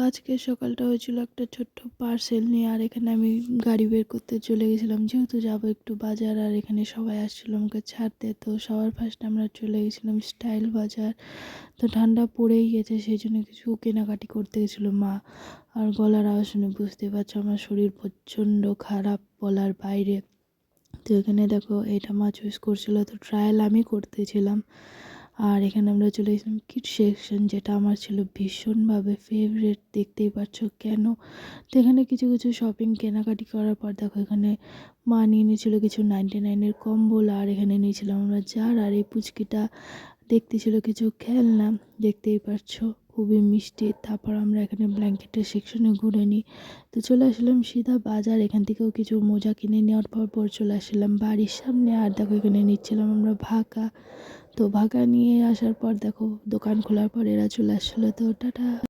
আজকে সকালটা হয়েছিল একটা ছোট্ট পার্সেল নিয়ে, আর এখানে আমি গাড়ি বের করতে চলে গেছিলাম, যেহেতু যাবো একটু বাজার। আর এখানে সবাই আসছিল আমাকে ছাড়তে, তো সবার ফার্স্টে আমরা চলে গেছিলাম স্টাইল বাজার। তো ঠান্ডা পড়েই গেছে, সেই জন্য কিছু কেনাকাটি করতে গেছিলো মা। আর গলার আওয়াজ শুনে বুঝতে পারছো আমার শরীর প্রচণ্ড খারাপ, বলার বাইরে। তো এখানে দেখো এটা মা চুজ করছিল, তো ট্রায়াল আমি করতেছিলাম। আর এখানে আমরা চলে গেছিলাম কিড সেকশন, যেটা আমার ছিল ভীষণভাবে ফেভারিট, দেখতেই পাচ্ছ কেন। তো এখানে কিছু কিছু শপিং কেনাকাটি করার পর দেখো এখানে মা নিয়ে নিয়েছিল কিছু 99-এর কম্বল, আর এখানে নিয়েছিলাম আমরা জার। আর এই পুচকিটা দেখতে ছিল কিছু খেলনা, দেখতেই পাচ্ছ খুবই মিষ্টি। তারপর আমরা এখানে ব্ল্যাঙ্কেটের সেকশনে ঘুরে নিই। তো চলে আসলাম সিধা বাজার, এখান থেকেও কিছু মোজা কিনে নেওয়ার পর চলে আসলাম বাড়ির সামনে। আর দেখো এখানে নিচ্ছিলাম আমরা ভাকা। তো ভাকা নিয়ে আসার পর দেখো দোকান খোলার পর এরা চলে আসছিলো। তো টাটা।